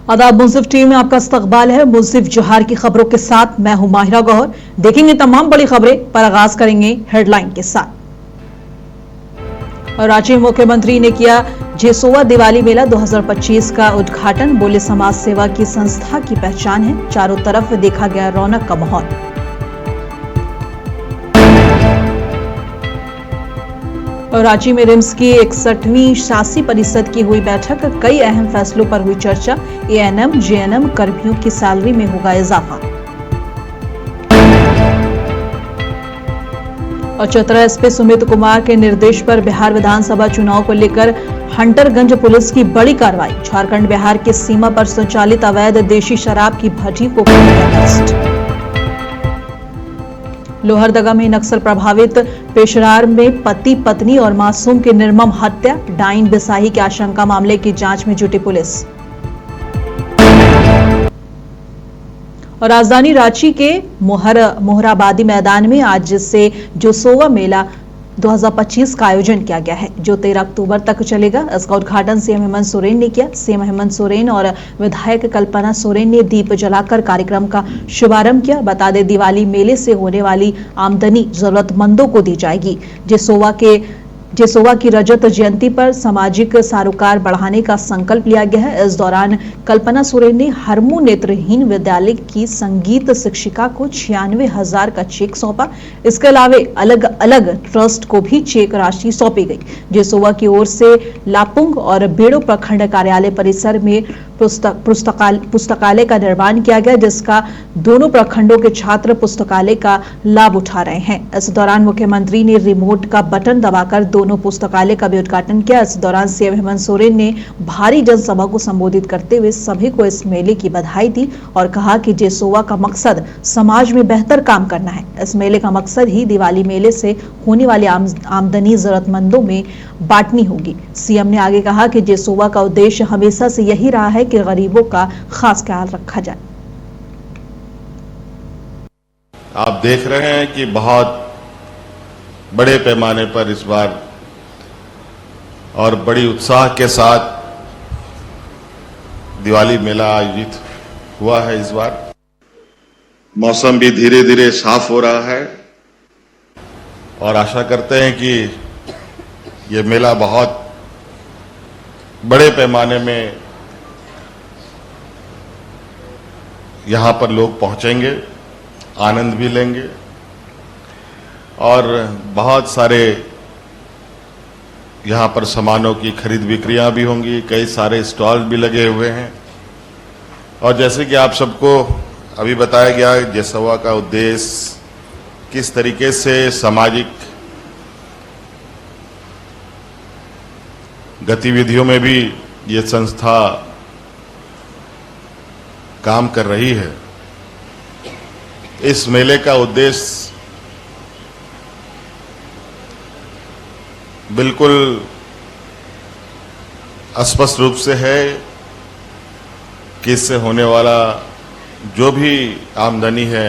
आदाब मुंसिफ टीम में आपका इस्तकबाल है। मुंसिफ जोहार की खबरों के साथ मैं हूं माहिरा गौहर। देखेंगे तमाम बड़ी खबरें, पर आगाज करेंगे हेडलाइन के साथ। और रांची मुख्यमंत्री ने किया जेसोवा दिवाली मेला 2025 का उद्घाटन। बोले समाज सेवा की संस्था की पहचान है, चारों तरफ देखा गया रौनक का माहौल। और रांची में रिम्स की 61वीं शासी परिषद की हुई बैठक, कई अहम फैसलों पर हुई चर्चा। एएनएम जेएनएम कर्मियों की सैलरी में होगा इजाफा। और चतरा एसपी सुमित कुमार के निर्देश पर बिहार विधानसभा चुनाव को लेकर हंटरगंज पुलिस की बड़ी कार्रवाई। झारखंड बिहार की सीमा पर संचालित अवैध देशी शराब की भट्टी को किया अरेस्ट। लोहरदगा में नक्सल प्रभावित पेशरार में पति पत्नी और मासूम की निर्मम हत्या, डाइन बिसाही की आशंका, मामले की जांच में जुटी पुलिस। और राजधानी रांची के मोहराबादी मैदान में आज से जेसोवा मेला 2025 का आयोजन किया गया है, जो 13 अक्टूबर तक चलेगा। इसका उद्घाटन सीएम हेमंत सोरेन ने किया। सीएम हेमंत सोरेन और विधायक कल्पना सोरेन ने दीप जलाकर कार्यक्रम का शुभारंभ किया। बता दें, दिवाली मेले से होने वाली आमदनी जरूरतमंदों को दी जाएगी। जेसोवा की रजत जयंती पर सामाजिक सरोकार बढ़ाने का संकल्प लिया गया है। इस दौरान कल्पना सोरेन ने हरमू नेत्रहीन विद्यालय की संगीत शिक्षिका को 96,000 का चेक सौंपा। इसके अलावा अलग अलग ट्रस्ट को भी चेक राशि सौंपी गई। जेसोवा की ओर से लापुंग और बेड़ो प्रखंड कार्यालय परिसर में पुस्तकालय का निर्माण किया गया, जिसका दोनों प्रखंडों के छात्र पुस्तकालय का लाभ उठा रहे हैं। इस दौरान मुख्यमंत्री ने रिमोट का बटन दबाकर दोनों पुस्तकालय का भी उद्घाटन किया। इस दौरान सीएम हेमंत सोरेन ने भारी जनसभा को संबोधित करते हुए सभी को इस मेले की बधाई दी और कहा कि जेसोवा का मकसद समाज में बेहतर काम करना है। इस मेले का मकसद ही दिवाली मेले से होने वाली आमदनी जरूरतमंदों में बांटनी होगी। सीएम ने आगे कहा कि जेसोवा का उद्देश्य हमेशा से यही रहा है कि गरीबों का खास ख्याल रखा जाए। आप देख रहे हैं कि बहुत बड़े पैमाने पर इस बार और बड़ी उत्साह के साथ दिवाली मेला आयोजित हुआ है। इस बार मौसम भी धीरे धीरे साफ हो रहा है और आशा करते हैं कि ये मेला बहुत बड़े पैमाने में यहां पर लोग पहुंचेंगे, आनंद भी लेंगे और बहुत सारे यहां पर सामानों की खरीद बिक्रियां भी होंगी। कई सारे स्टॉल भी लगे हुए हैं और जैसे कि आप सबको अभी बताया गया, जेसोवा का उद्देश्य किस तरीके से सामाजिक गतिविधियों में भी ये संस्था काम कर रही है। इस मेले का उद्देश्य बिल्कुल स्पष्ट रूप से है कि इससे होने वाला जो भी आमदनी है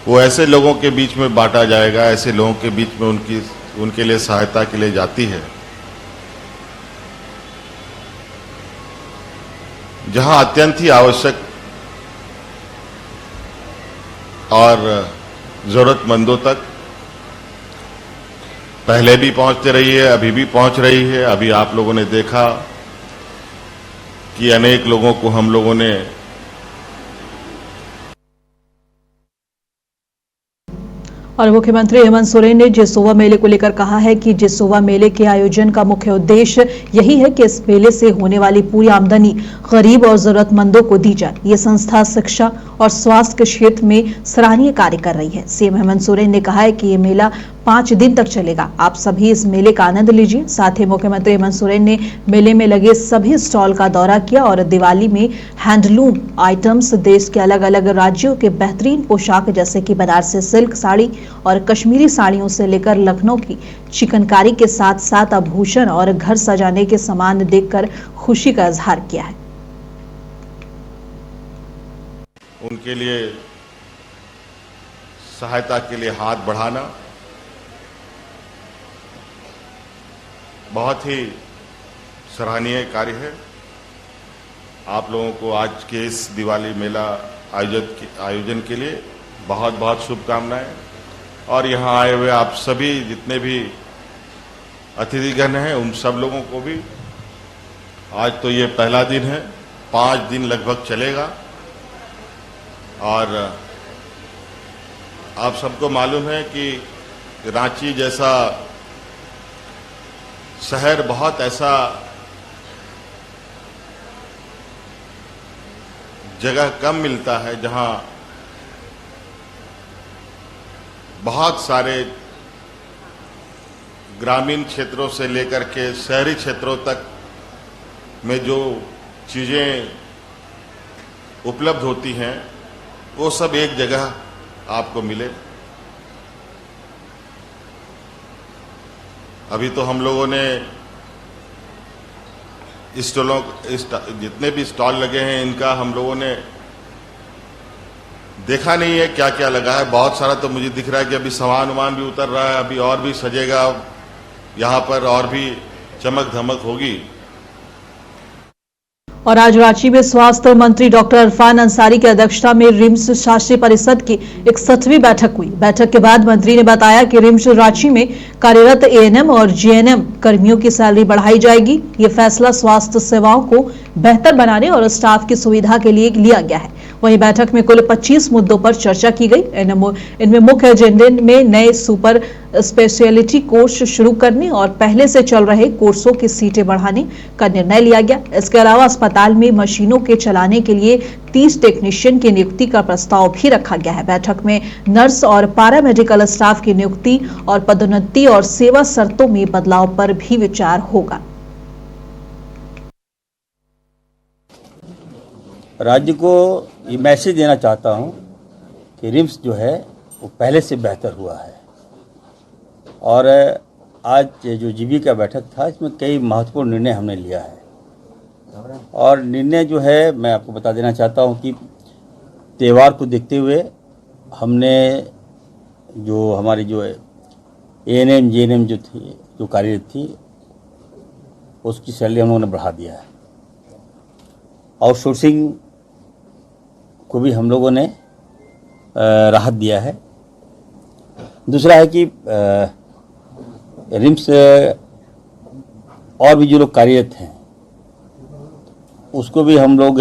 वो ऐसे लोगों के बीच में बांटा जाएगा, ऐसे लोगों के बीच में उनके लिए सहायता के लिए जाती है जहां अत्यंत ही आवश्यक और जरूरतमंदों तक पहले भी पहुंचते रही है, अभी भी पहुंच रही है। अभी आप लोगों ने देखा कि अनेक लोगों को हम लोगों ने और मुख्यमंत्री हेमंत सोरेन ने जेसोवा मेले को लेकर कहा है कि जेसोवा मेले के आयोजन का मुख्य उद्देश्य यही है कि इस मेले से होने वाली पूरी आमदनी गरीब और जरूरतमंदों को दी जाए। ये संस्था शिक्षा और स्वास्थ्य के क्षेत्र में सराहनीय कार्य कर रही है। सीएम हेमंत सोरेन ने कहा है कि ये मेला 5 दिन तक चलेगा। आप सभी इस मेले का आनंद लीजिए। साथ ही मुख्यमंत्री हेमंत सोरेन ने मेले में लगे सभी स्टॉल का दौरा किया और दिवाली में हैंडलूम आइटम्स, देश के अलग अलग राज्यों के बेहतरीन पोशाक जैसे कि बनारसी सिल्क साड़ी और कश्मीरी साड़ियों से लेकर लखनऊ की चिकनकारी के साथ साथ आभूषण और घर सजाने के सामान देखकर खुशी का इजहार किया है। उनके लिए सहायता के लिए हाथ बढ़ाना बहुत ही सराहनीय कार्य है आप लोगों को आज के इस दिवाली मेला आयोजन के लिए बहुत बहुत शुभकामनाएं। और यहाँ आए हुए आप सभी जितने भी अतिथिगण हैं उन सब लोगों को भी, आज तो ये पहला दिन है, 5 दिन लगभग चलेगा। और आप सबको मालूम है कि रांची जैसा शहर बहुत ऐसा जगह कम मिलता है जहां बहुत सारे ग्रामीण क्षेत्रों से लेकर के शहरी क्षेत्रों तक में जो चीजें उपलब्ध होती हैं वो सब एक जगह आपको मिले। अभी तो हम लोगों ने जितने भी स्टॉल लगे हैं इनका हम लोगों ने देखा नहीं है क्या क्या लगा है। बहुत सारा तो मुझे दिख रहा है कि अभी सामान वामान भी उतर रहा है, अभी और भी सजेगा, यहाँ पर और भी चमक धमक होगी। और आज रांची में स्वास्थ्य मंत्री डॉक्टर इरफान अंसारी की अध्यक्षता में रिम्स शासी परिषद की 61वीं बैठक हुई। बैठक के बाद मंत्री ने बताया कि रिम्स रांची में कार्यरत एएनएम और जीएनएम कर्मियों की सैलरी बढ़ाई जाएगी। ये फैसला स्वास्थ्य सेवाओं को बेहतर बनाने और स्टाफ की सुविधा के लिए लिया गया है। वहीं बैठक में कुल 25 मुद्दों पर चर्चा की गई। इनमें मुख्य एजेंडे में नए सुपर स्पेशलिटी कोर्स शुरू करने और पहले से चल रहे कोर्सों की सीटें बढ़ाने का निर्णय लिया गया। इसके अलावा अस्पताल में मशीनों के चलाने के लिए 30 टेक्नीशियन की नियुक्ति का प्रस्ताव भी रखा गया है। बैठक में नर्स और पारा मेडिकल स्टाफ की नियुक्ति और पदोन्नति और सेवा शर्तों में बदलाव पर भी विचार होगा। राज्य को ये मैसेज देना चाहता हूं कि रिम्स जो है वो पहले से बेहतर हुआ है। और आज जो जीबी का बैठक था इसमें कई महत्वपूर्ण निर्णय हमने लिया है। और निर्णय जो है मैं आपको बता देना चाहता हूं कि त्यौहार को देखते हुए हमने जो हमारी जो एएनएम जीएनएम जो थी जो कार्यरत थी उसकी सैलरी हम लोगों ने बढ़ा दिया है। आउटसोर्सिंग को भी हम लोगों ने राहत दिया है। दूसरा है कि रिम्स और भी जो लोग कार्यरत हैं उसको भी हम लोग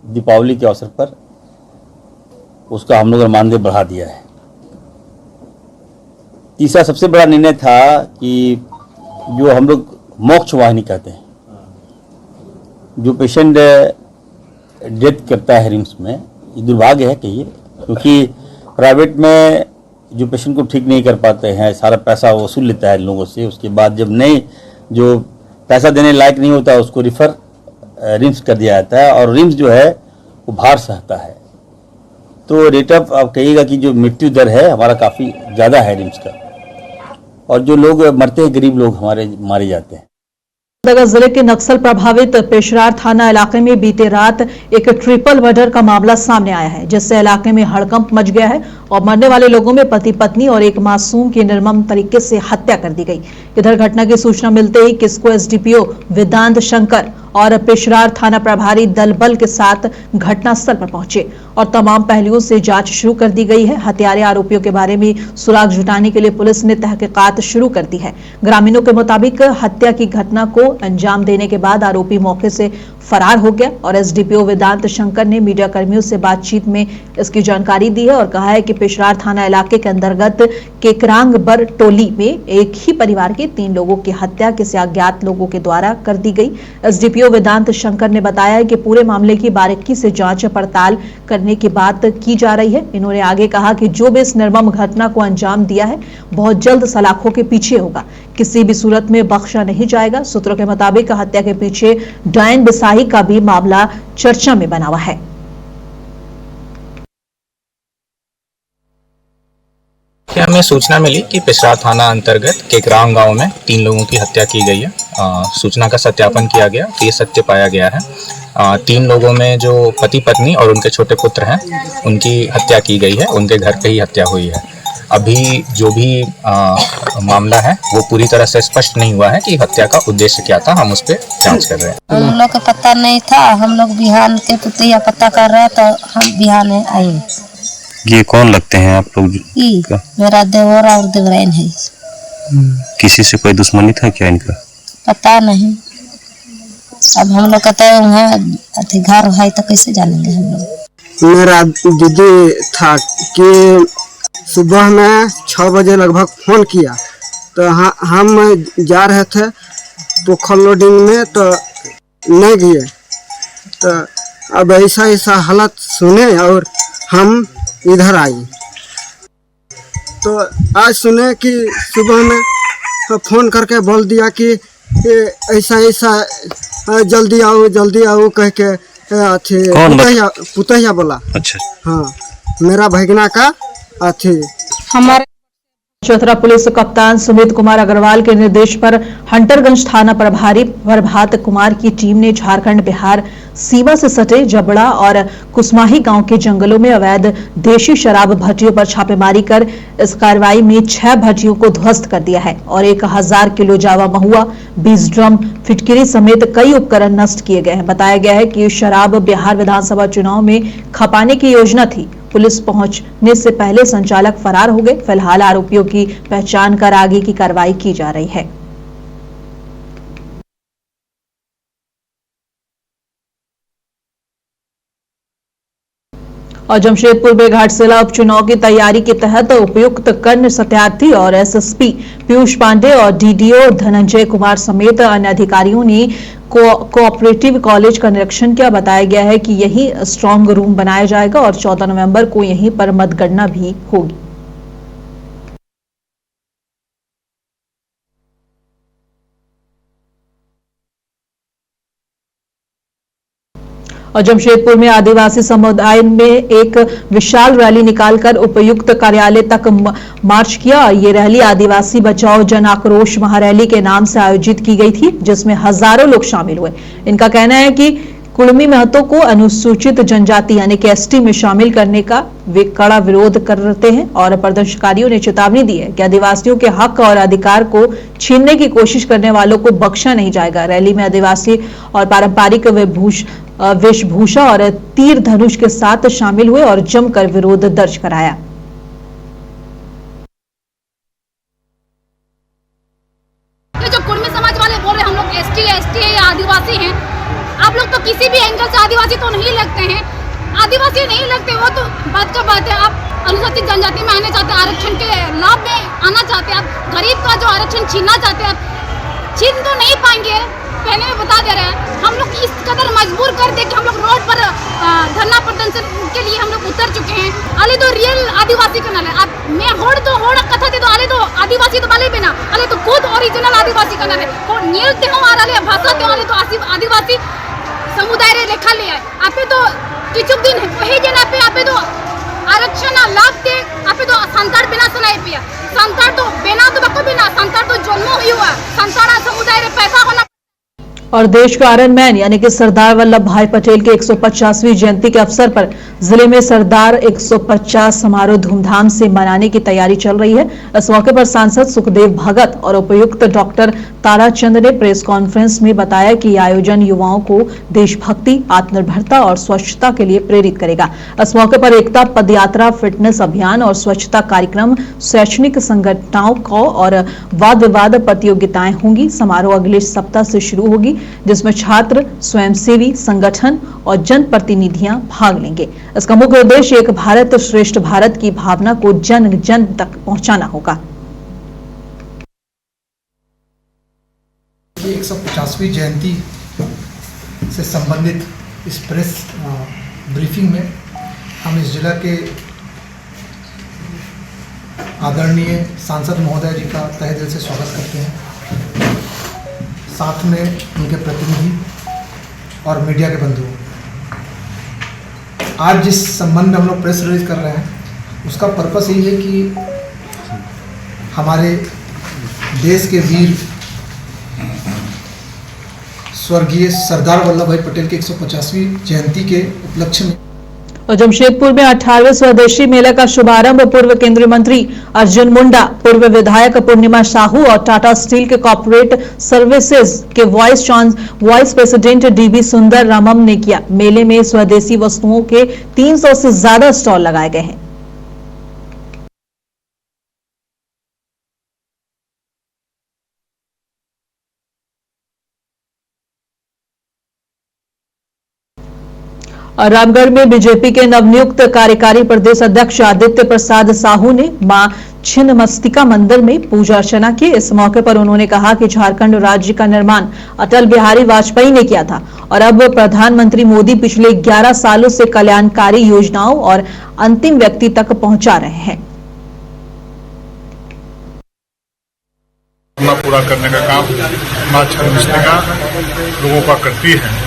दीपावली के अवसर पर उसका हम लोग ने मानदेय बढ़ा दिया है। तीसरा सबसे बड़ा निर्णय था कि जो हम लोग मोक्ष वाहिनी कहते हैं, जो पेशेंट डेथ करता है रिम्स में, ये दुर्भाग्य है कहिए, क्योंकि प्राइवेट में जो पेशेंट को ठीक नहीं कर पाते हैं सारा पैसा वसूल लेता है लोगों से। उसके बाद जब नहीं जो पैसा देने लायक नहीं होता उसको रिफर रिम्स कर दिया जाता है और रिम्स जो है वो भार सहता है। तो रेट ऑफ आप कहिएगा कि जो मृत्यु दर है हमारा काफ़ी ज़्यादा है रिम्स का, और जो लोग मरते हैं गरीब लोग हमारे मारे जाते हैं। लोहरदगा जिले के नक्सल प्रभावित पेशरार थाना इलाके में बीते रात एक ट्रिपल मर्डर का मामला सामने आया है, जिससे इलाके में हड़कंप मच गया है और मरने वाले लोगों में पति पत्नी और एक मासूम की निर्मम तरीके से हत्या कर दी गई। इधर घटना की सूचना मिलते ही किस्को एसडीपीओ वेदांत शंकर और पेशरार थाना प्रभारी दल बल के साथ घटनास्थल पर पहुंचे और तमाम पहलुओं से जांच शुरू कर दी गई है। हत्यारे आरोपियों के बारे में सुराग जुटाने के लिए पुलिस ने तहकीकात शुरू कर दी है। ग्रामीणों के मुताबिक हत्या की घटना को अंजाम देने के बाद आरोपी मौके से फरार हो गया और एसडीपीओ वेदांत शंकर ने मीडिया कर्मियों से बातचीत में इसकी जानकारी दी है और कहा है कि पेशरार थाना इलाके के अंतर्गत केकरांग बर टोली में एक ही परिवार के 3 लोगों की हत्या किसी अज्ञात लोगों के द्वारा कर दी गई। एसडीपीओ वेदांत शंकर ने बताया है कि पूरे मामले की बारीकी से जांच पड़ताल करने की बात की जा रही है। इन्होंने आगे कहा कि जो भी इस निर्मम घटना को अंजाम दिया है बहुत जल्द सलाखों के पीछे होगा, किसी भी सूरत में बख्शा नहीं जाएगा। सूत्रों के मुताबिक हत्या के पीछे डायन बिसाही का भी मामला चर्चा में बना हुआ है। हमें सूचना मिली कि पेशरार थाना अंतर्गत केकरांग गांव में 3 लोगों की हत्या की गई है। सूचना का सत्यापन किया गया तो ये सत्य पाया गया है। 3 लोगों में जो पति पत्नी और उनके छोटे पुत्र हैं उनकी हत्या की गई है, उनके घर पे ही हत्या हुई है। अभी जो भी मामला है वो पूरी तरह से स्पष्ट नहीं हुआ है कि हत्या का उद्देश्य क्या था। हम उस पर जांच कर रहे हैं। हम लोग को पता नहीं था, हम लोग बिहान के पुतिया पता कर रहे तो हम बिहान आए। ये कौन लगते हैं आप लोग? मेरा देवर और देवराइन है। किसी से कोई दुश्मनी था क्या इनका? पता नहीं, अब हम लोग कहते हैं वहाँ घर है तो कैसे जानेंगे हम लोग। मेरा दीदी था कि सुबह में 6 बजे लगभग फोन किया तो हम जा रहे थे पोखर लोडिंग में तो नहीं गए, तो अब ऐसा हालत सुने और हम इधर आए। तो आज सुने कि सुबह में फोन करके बोल दिया कि ऐसा जल्दी आओ कह के पुतैया बोला। अच्छा, हाँ, मेरा भगना का अथी। हमारे चतरा पुलिस कप्तान सुमित कुमार अग्रवाल के निर्देश पर हंटरगंज थाना प्रभारी प्रभात कुमार की टीम ने झारखंड बिहार सीमा से सटे जबड़ा और कुसमाही गांव के जंगलों में अवैध देशी शराब भट्टियों पर छापेमारी कर इस कार्रवाई में 6 भट्टियों को ध्वस्त कर दिया है और 1000 किलो जावा महुआ, 20 ड्रम फिटकिरी समेत कई उपकरण नष्ट किए गए हैं। बताया गया है कि ये शराब बिहार विधानसभा चुनाव में खपाने की योजना थी। पुलिस पहुंचने से पहले संचालक फरार हो गए। फिलहाल आरोपियों की पहचान कर आगे की कार्रवाई की जा रही है। और जमशेदपुर में घाटशिला उपचुनाव की तैयारी के तहत उपायुक्त कर्ण सत्यार्थी और एसएसपी पीयूष पांडे और डीडीओ धनंजय कुमार समेत अन्य अधिकारियों ने कोऑपरेटिव कॉलेज का निरीक्षण किया। बताया गया है कि यही स्ट्रांग रूम बनाया जाएगा और 14 नवंबर को यहीं पर मतगणना भी होगी। और जमशेदपुर में आदिवासी समुदाय में एक विशाल रैली निकालकर उपायुक्त कार्यालय तक मार्च किया। ये रैली आदिवासी बचाओ जन आक्रोश महारैली के नाम से आयोजित की गई थी, जिसमें हजारों लोग शामिल हुए। इनका कहना है कि कुड़मी महतो को अनुसूचित जनजाति यानी कि एसटी में शामिल करने का वे कड़ा विरोध करते हैं और प्रदर्शनकारियों ने चेतावनी दी है कि आदिवासियों के हक और अधिकार को छीनने की कोशिश करने वालों को बख्शा नहीं जाएगा। रैली में आदिवासी और पारंपरिक वेशभूषा और तीर धनुष के साथ शामिल हुए और जमकर विरोध दर्ज कराया। ये जो कुड़मी समाज वाले बोल रहे हैं हम लोग एसटी या आदिवासी हैं, आप लोग तो किसी भी एंगल से आदिवासी तो नहीं लगते हैं। आदिवासी नहीं लगते वो तो बात का बात है। आप अनुसूचित जनजाति में आने चाहते हैं, आरक्षण के लाभ में आना चाहते हैं, आप गरीब का जो आरक्षण छीनना चाहते हैं, आप छीन तो नहीं पाएंगे। पहले में बता दे रहे हैं, हम लोग इस कदर मजबूर कर दे कि हम लोग रोड पर धरना प्रदर्शन के लिए हम लोग उतर चुके हैं। आले तो रियल आदिवासी का नाल है। आप मैं होड़ कथा दे तो आले तो आदिवासी तो बाले बिना आले तो खुद ओरिजिनल आदिवासी का नाल है। और नियलते हो आले भाषा ते आले तो आदिवासी समुदाय रे लेखा ले आए। आपे तो किचुक दिन वही जना पे आपे तो आरक्षण लाभ दे आपे तो संतार बिना सुनाई पिया। संतार तो बिना तो बको बिना संतार तो जन्म हुआ संतारा समुदाय रे पैदा होना। और देश के आयरन मैन यानी कि सरदार वल्लभ भाई पटेल के 150वीं जयंती के अवसर पर जिले में सरदार 150 समारोह धूमधाम से मनाने की तैयारी चल रही है। इस मौके पर सांसद सुखदेव भगत और उपायुक्त डॉक्टर ताराचंद ने प्रेस कॉन्फ्रेंस में बताया कि आयोजन युवाओं को देशभक्ति, आत्मनिर्भरता और स्वच्छता के लिए प्रेरित करेगा। इस मौके पर एकता पदयात्रा, फिटनेस अभियान और स्वच्छता कार्यक्रम, शैक्षणिक संगठनों को और वाद विवाद प्रतियोगिताएं होंगी। समारोह अगले सप्ताह से शुरू होगी, जिसमें छात्र, स्वयंसेवी संगठन और जनप्रतिनिधियां भाग लेंगे। इसका मुख्य उद्देश्य एक भारत श्रेष्ठ भारत की भावना को जन जन तक पहुंचाना होगा। 150वीं जयंती से संबंधित इस प्रेस ब्रीफिंग में हम इस जिला के आदरणीय सांसद महोदय जी का तहे दिल से स्वागत करते हैं, साथ में उनके प्रतिनिधि और मीडिया के बंधुओं। आज जिस संबंध में हम लोग प्रेस रिलीज कर रहे हैं उसका पर्पस यही है कि हमारे देश के वीर स्वर्गीय सरदार वल्लभ भाई पटेल के 150वीं जयंती के उपलक्ष्य में और जमशेदपुर में 18वें स्वदेशी मेला का शुभारंभ पूर्व केंद्रीय मंत्री अर्जुन मुंडा, पूर्व विधायक पूर्णिमा साहू और टाटा स्टील के कॉर्पोरेट सर्विसेज के वाइस प्रेसिडेंट डीबी सुंदर रामम ने किया। मेले में स्वदेशी वस्तुओं के 300 से ज्यादा स्टॉल लगाए गए हैं। और रामगढ़ में बीजेपी के नवनियुक्त कार्यकारी प्रदेश अध्यक्ष आदित्य प्रसाद साहू ने मां छिन्नमस्तिका मंदिर में पूजा अर्चना की। इस मौके पर उन्होंने कहा कि झारखंड राज्य का निर्माण अटल बिहारी वाजपेयी ने किया था और अब प्रधानमंत्री मोदी पिछले 11 सालों से कल्याणकारी योजनाओं और अंतिम व्यक्ति तक पहुंचा रहे हैं। पूरा करने का काम मां छिन्नमस्तिका लोगों का करती है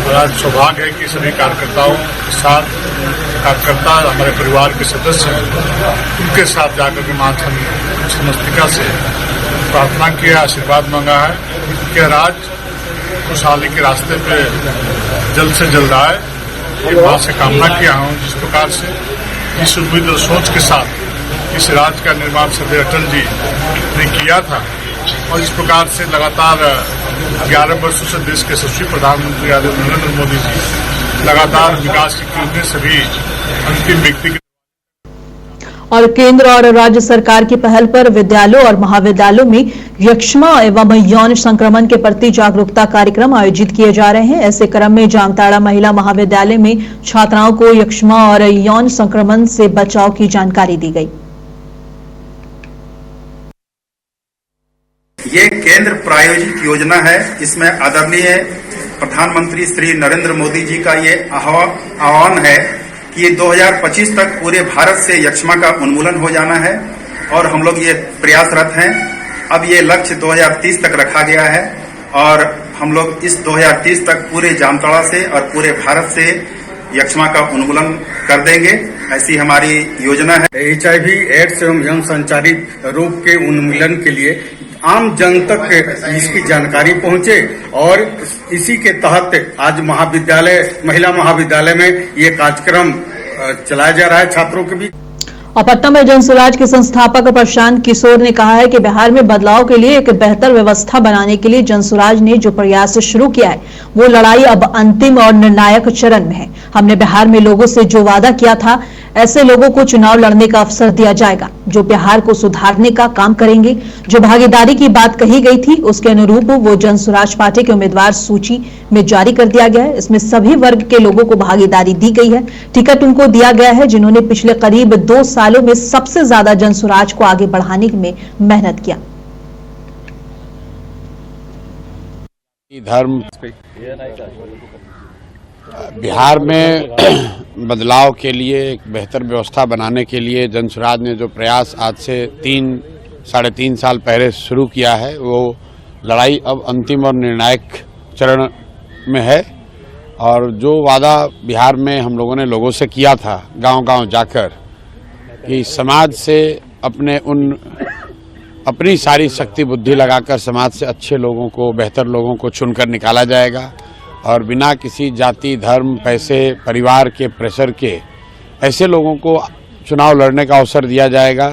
और आज सौभाग्य है कि सभी कार्यकर्ताओं के साथ कार्यकर्ता हमारे परिवार के सदस्य हैं, उनके साथ जाकर के मां छिन्नमस्तिका से प्रार्थना किया, आशीर्वाद मांगा है कि राज्य खुशहाली के रास्ते पे जल्द से जल्द आए। ये मां से कामना किया हूँ, जिस प्रकार से इस उम्मीद और सोच के साथ इस राज्य का निर्माण श्री अटल जी ने किया था और इस प्रकार से लगातार 11 वर्षों से देश के यशस्वी प्रधानमंत्री आदरणीय नरेंद्र मोदी जी लगातार विकास की कीमतें सभी अंतिम व्यक्ति और केंद्र और राज्य सरकार की पहल पर विद्यालयों और महाविद्यालयों में यक्ष्मा एवं यौन संक्रमण के प्रति जागरूकता कार्यक्रम आयोजित किए जा रहे हैं। ऐसे क्रम में जामताड़ा महिला महाविद्यालय में छात्राओं को यक्ष्मा और यौन संक्रमण से बचाव की जानकारी दी गई। ये केंद्र प्रायोजित योजना है। इसमें आदरणीय प्रधानमंत्री श्री नरेंद्र मोदी जी का ये आह्वान है कि 2025 तक पूरे भारत से यक्ष्मा का उन्मूलन हो जाना है और हम लोग ये प्रयासरत हैं। अब ये लक्ष्य 2030 तक रखा गया है और हम लोग इस 2030 तक पूरे जामताड़ा से और पूरे भारत से यक्ष्मा का उन्मूलन कर देंगे, ऐसी हमारी योजना है। HIV एड्स एवं यौन संचारित रोग के उन्मूलन के लिए आम जन तक इसकी जानकारी पहुंचे और इसी के तहत आज महिला महाविद्यालय में ये कार्यक्रम चलाया जा रहा है छात्रों के बीच। और पटना में जनसुराज के संस्थापक प्रशांत किशोर ने कहा है कि बिहार में बदलाव के लिए एक बेहतर व्यवस्था बनाने के लिए जनसुराज ने जो प्रयास शुरू किया है वो लड़ाई अब अंतिम और निर्णायक चरण में है। हमने बिहार में लोगों से जो वादा किया था ऐसे लोगों को चुनाव लड़ने का अवसर दिया जाएगा जो बिहार को सुधारने का काम करेंगे। जो भागीदारी की बात कही गई थी उसके अनुरूप वो जनसुराज पार्टी के उम्मीदवार सूची में जारी कर दिया गया है। इसमें सभी वर्ग के लोगों को भागीदारी दी गई है। टिकट उनको दिया गया है जिन्होंने पिछले करीब 2 सालों में सबसे ज्यादा जनसुराज को आगे बढ़ाने में मेहनत किया। धर्म बिहार में बदलाव के लिए एक बेहतर व्यवस्था बनाने के लिए जनसुराज ने जो प्रयास आज से 3-3.5 साल पहले शुरू किया है वो लड़ाई अब अंतिम और निर्णायक चरण में है। और जो वादा बिहार में हम लोगों ने लोगों से किया था गांव-गांव जाकर कि समाज से अपनी सारी शक्ति बुद्धि लगाकर समाज से अच्छे लोगों को, बेहतर लोगों को चुनकर निकाला जाएगा और बिना किसी जाति, धर्म, पैसे, परिवार के प्रेशर के ऐसे लोगों को चुनाव लड़ने का अवसर दिया जाएगा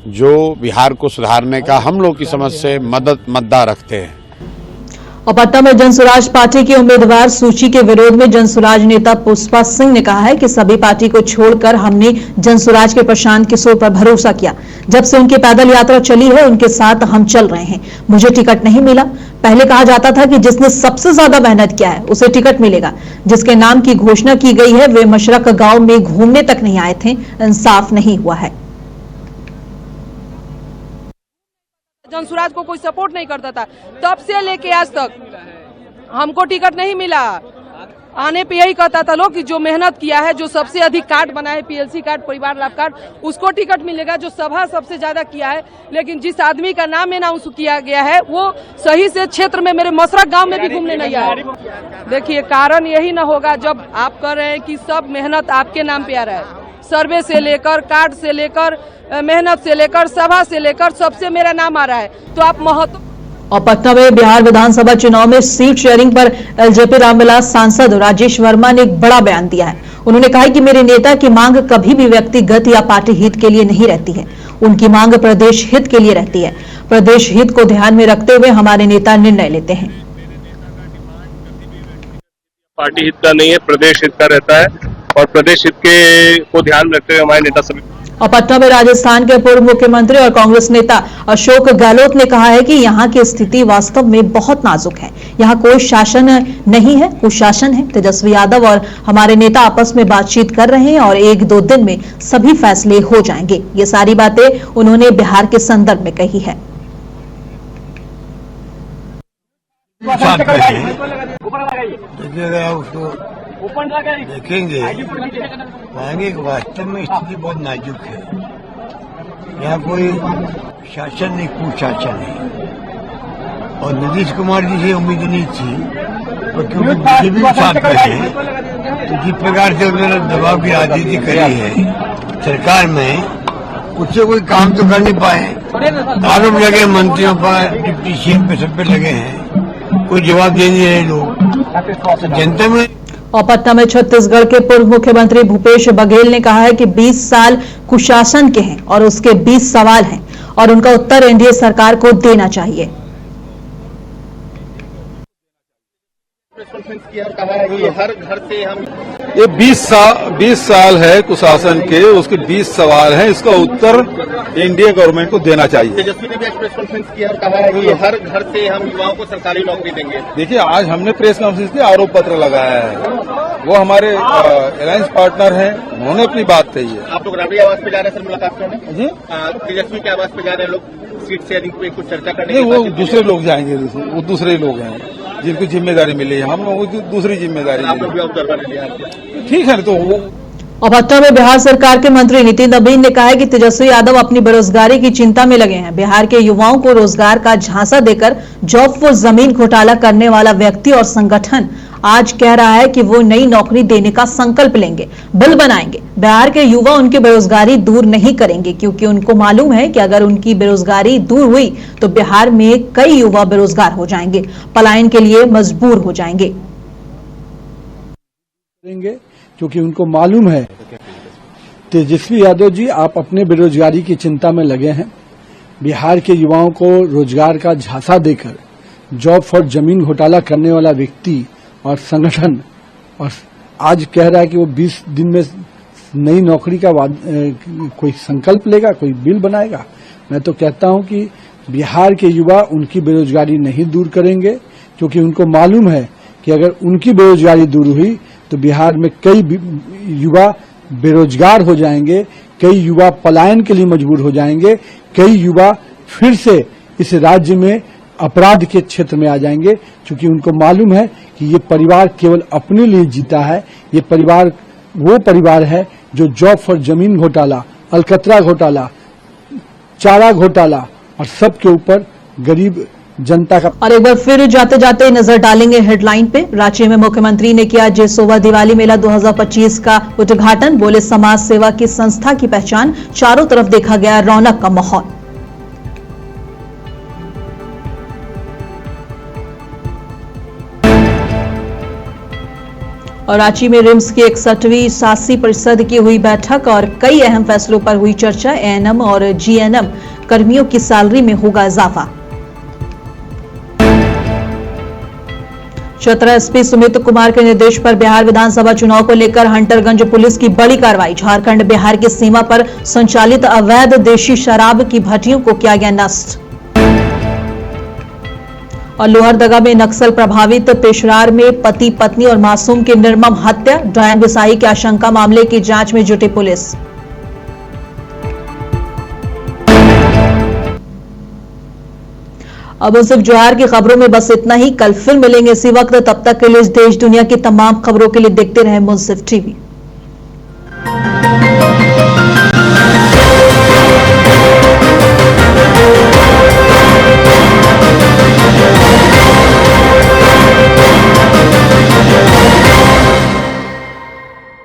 जो बिहार को सुधारने का हम लोग की समझ से मद्दा रखते हैं। और पटना में जनसुराज पार्टी के उम्मीदवार सूची के विरोध में जनसुराज नेता पुष्पा सिंह ने कहा है कि सभी पार्टी को छोड़कर हमने जनसुराज के प्रशांत किशोर पर भरोसा किया। जब से उनकी पैदल यात्रा चली है उनके साथ हम चल रहे हैं। मुझे टिकट नहीं मिला। पहले कहा जाता था कि जिसने सबसे ज्यादा मेहनत किया है उसे टिकट मिलेगा। जिसके नाम की घोषणा की गई है वे मशरक गांव में घूमने तक नहीं आए थे। इंसाफ नहीं हुआ है। जनसुराज को कोई सपोर्ट नहीं करता था, तब से लेके आज तक हमको टिकट नहीं मिला। आने पे यही कहता था लोग कि जो मेहनत किया है, जो सबसे अधिक कार्ड बनाया है, PLC कार्ड, परिवार लाभ कार्ड, उसको टिकट मिलेगा। जो सभा सबसे ज्यादा किया है, लेकिन जिस आदमी का नाम अनाउंस किया गया है वो सही से क्षेत्र में मेरे मसरक गांव में भी घूमने नहीं आया। देखिए, कारण यही ना होगा जब आप कह रहे हैं कि सब मेहनत आपके नाम पे आ रहा है। सर्वे से लेकर, कार्ड से लेकर, मेहनत से लेकर, सभा से लेकर, सबसे मेरा नाम आ रहा है। तो आप महत्व। और पटना में बिहार विधानसभा चुनाव में सीट शेयरिंग पर एलजेपी रामविलास सांसद राजेश वर्मा ने एक बड़ा बयान दिया है। उन्होंने कहा कि मेरे नेता की मांग कभी भी व्यक्तिगत या पार्टी हित के लिए नहीं रहती है, उनकी मांग प्रदेश हित के लिए रहती है। प्रदेश हित को ध्यान में रखते हुए हमारे नेता निर्णय लेते हैं। पार्टी हित का नहीं है, प्रदेश हित का रहता है और प्रदेश हित को ध्यान में रखते हुए हमारे नेता सभी। और पटना में राजस्थान के पूर्व मुख्यमंत्री और कांग्रेस नेता अशोक गहलोत ने कहा है कि यहां की स्थिति वास्तव में बहुत नाजुक है, यहां कोई शासन नहीं है, कुशासन है। तेजस्वी यादव और हमारे नेता आपस में बातचीत कर रहे हैं और 1-2 दिन में सभी फैसले हो जाएंगे। ये सारी बातें उन्होंने बिहार के संदर्भ में कही है। देखेंगे पाएंगे कि वास्तव में स्थिति बहुत नाजुक है, यहाँ कोई शासन नहीं, कुशासन है। और नीतीश कुमार जी से उम्मीद नहीं थी, और क्योंकि बीजेपी के साथ बैठे तो जिस प्रकार से उन्होंने दबाव की राजनीति करी है सरकार में, उससे कोई काम तो कर नहीं पाए। आरोप लगे मंत्रियों पर, डिप्टी सीएम पे, सब पे लगे हैं, कोई जवाब दे नहीं रहे लोग। जनता में और पटना में छत्तीसगढ़ के पूर्व मुख्यमंत्री भूपेश बघेल ने कहा है कि 20 साल कुशासन के हैं और उसके 20 सवाल हैं और उनका उत्तर एनडीए सरकार को देना चाहिए। हर घर से हम ये 20 साल है कुशासन के, उसके 20 सवाल हैं, इसका उत्तर एनडीए गवर्नमेंट को देना चाहिए। तेजस्वी ने भी आज प्रेस कॉन्फ्रेंस किया और कहा है कि हर घर से हम युवाओं को सरकारी नौकरी देंगे। देखिए, आज हमने प्रेस कॉन्फ्रेंस किया, आरोप पत्र लगाया है, वो हमारे अलायंस पार्टनर हैं, उन्होंने अपनी बात कही है। आप लोग राबड़ी आवास पे जा रहे हैं सर मुलाकात करने जी? तेजस्वी के आवास पे जा रहे हैं लोग, सीट शेयरिंग पे कुछ चर्चा करने? नहीं, वो दूसरे लोग जाएंगे, वो दूसरे लोग हैं जिनको जिम्मेदारी मिली है, हम लोगों की दूसरी जिम्मेदारी। आप लोग भी ऑब्जर्वर हैं, ठीक है। तो वो और पटना में बिहार सरकार के मंत्री नितिन नवीन ने कहा है कि तेजस्वी यादव अपनी बेरोजगारी की चिंता में लगे हैं। बिहार के युवाओं को रोजगार का झांसा देकर जॉब फॉर जमीन घोटाला करने वाला व्यक्ति और संगठन आज कह रहा है कि वो नई नौकरी देने का संकल्प लेंगे, बिल बनाएंगे। बिहार के युवा उनकी बेरोजगारी दूर नहीं करेंगे, क्योंकि उनको मालूम है कि अगर उनकी बेरोजगारी दूर हुई तो बिहार में कई युवा बेरोजगार हो जाएंगे, पलायन के लिए मजबूर हो जाएंगे। क्योंकि उनको मालूम है। तेजस्वी यादव जी, आप अपने बेरोजगारी की चिंता में लगे हैं। बिहार के युवाओं को रोजगार का झांसा देकर जॉब फॉर जमीन घोटाला करने वाला व्यक्ति और संगठन और आज कह रहा है कि वो 20 दिन में नई नौकरी का कोई संकल्प लेगा, कोई बिल बनाएगा। मैं तो कहता हूं कि बिहार के युवा उनकी बेरोजगारी नहीं दूर करेंगे, क्योंकि उनको मालूम है कि अगर उनकी बेरोजगारी दूर हुई तो बिहार में कई युवा बेरोजगार हो जाएंगे, कई युवा पलायन के लिए मजबूर हो जाएंगे, कई युवा फिर से इस राज्य में अपराध के क्षेत्र में आ जाएंगे, क्योंकि उनको मालूम है कि ये परिवार केवल अपने लिए जीता है। ये परिवार वो परिवार है जो जॉब फॉर जमीन घोटाला, अलकतरा घोटाला, चारा घोटाला और सबके ऊपर गरीब जनता का। और एक बार फिर जाते जाते नजर डालेंगे हेडलाइन पे। रांची में मुख्यमंत्री ने किया जेसोवा दिवाली मेला 2025 का उद्घाटन। बोले समाज सेवा की संस्था की पहचान, चारों तरफ देखा गया रौनक का माहौल। और रांची में रिम्स की 61वीं शासी परिषद की हुई बैठक और कई अहम फैसलों पर हुई चर्चा। एएनएम और जीएनएम कर्मियों की सैलरी में होगा इजाफा। चतरा एसपी सुमित कुमार के निर्देश पर बिहार विधानसभा चुनाव को लेकर हंटरगंज पुलिस की बड़ी कार्रवाई। झारखंड बिहार की सीमा पर संचालित अवैध देशी शराब की भट्टियों को किया गया नष्ट। और लोहरदगा में नक्सल प्रभावित पेशरार में पति पत्नी और मासूम की निर्मम हत्या। डायन बिसाई की आशंका, मामले की जांच में जुटी पुलिस। अब सिर्फ जोहार की खबरों में बस इतना ही। कल फिर मिलेंगे इसी वक्त, तब तक के लिए देश दुनिया की तमाम खबरों के लिए देखते रहें मुंसिफ टीवी।